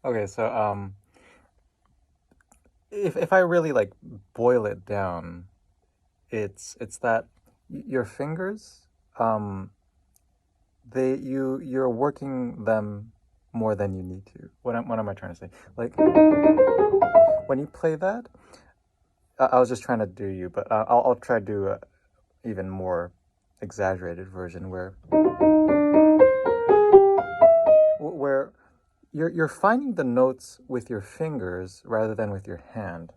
Okay, so if I really like boil it down, it's that your fingers, um, you're working them more than you need to. What am I trying to say? Like when you play that, I was just trying to do you, but I'll try to do a even more exaggerated version where you're finding the notes with your fingers rather than with your hand.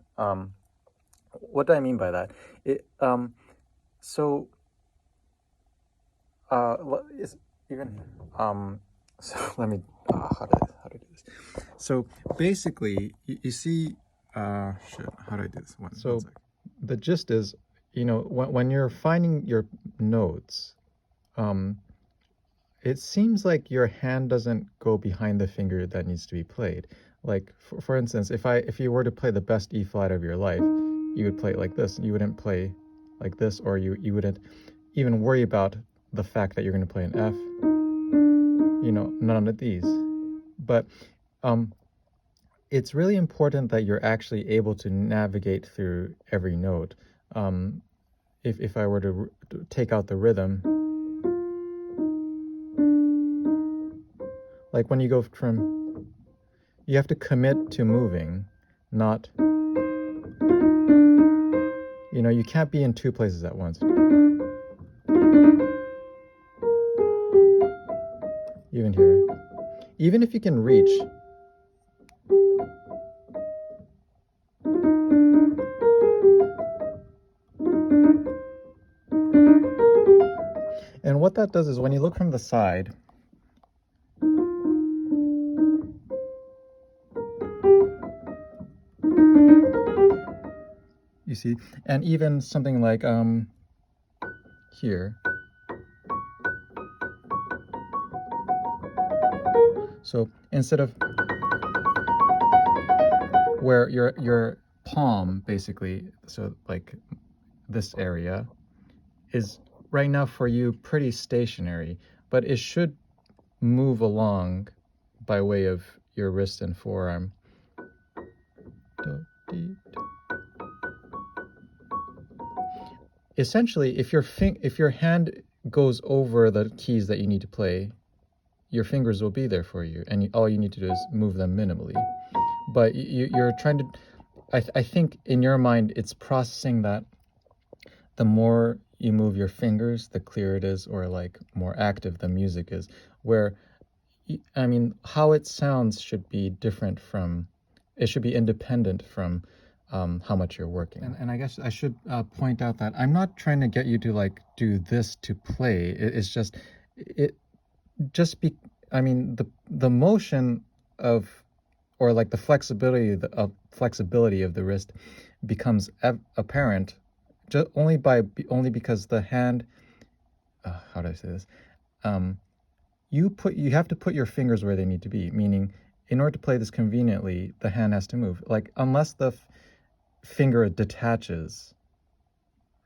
What do I mean by that? It so is even so let me how to do this. So basically, you see, shit. How do I do this? One sec. The gist is, when you're finding your notes, um, it seems like your hand doesn't go behind the finger that needs to be played. Like for instance, if you were to play the best E flat of your life, you would play it like this. You wouldn't play like this, or you wouldn't even worry about the fact that you're going to play an F. None of these. But um, it's really important that you're actually able to navigate through every note. Um, if I were to take out the rhythm, like when you go from, you have to commit to moving, not, you can't be in two places at once. Even here. Even if you can reach, and what that does is when you look from the side, you see, and even something like here. So instead of where your palm basically, so like this area is right now for you pretty stationary, but it should move along by way of your wrist and forearm. Essentially, if your hand goes over the keys that you need to play, your fingers will be there for you, and all you need to do is move them minimally. But you're trying to, I think in your mind, it's processing that the more you move your fingers, the clearer it is, or like more active the music is. Where, I mean, how it sounds should be different from, it should be independent from how much you're working. And I guess I should point out that I'm not trying to get you to like do this to play. It's it just be, I mean, the motion of, or like the flexibility of the wrist becomes apparent just only because the hand, how do I say this, you have to put your fingers where they need to be, meaning in order to play this conveniently, the hand has to move. Like unless the finger detaches,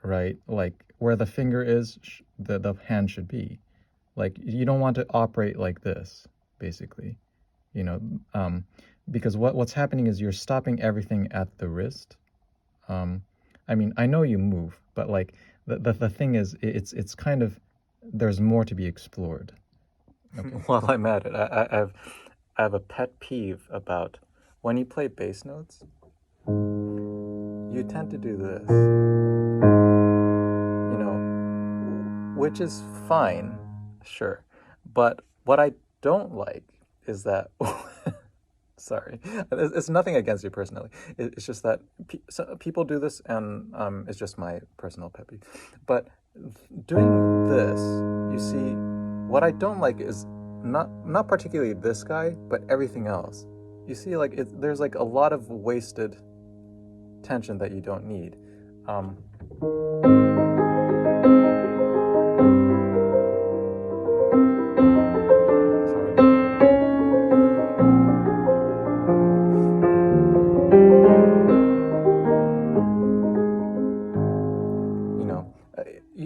right, like where the finger is, the hand should be. Like you don't want to operate like this, basically, you know, because what's happening is you're stopping everything at the wrist. I mean, I know you move, but like the thing is, it's kind of, there's more to be explored. Okay. While I'm at it, I have a pet peeve about when you play bass notes, you tend to do this, which is fine, sure. But what I don't like is that, sorry, it's nothing against you personally. It's just that people do this, and it's just my personal pet peeve. But doing this, you see, what I don't like is not particularly this guy, but everything else. You see, like there's like a lot of wasted tension that you don't need.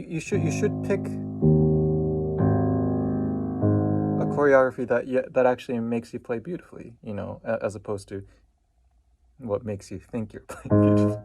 You should pick choreography that actually makes you play beautifully, as opposed to what makes you think you're playing beautifully.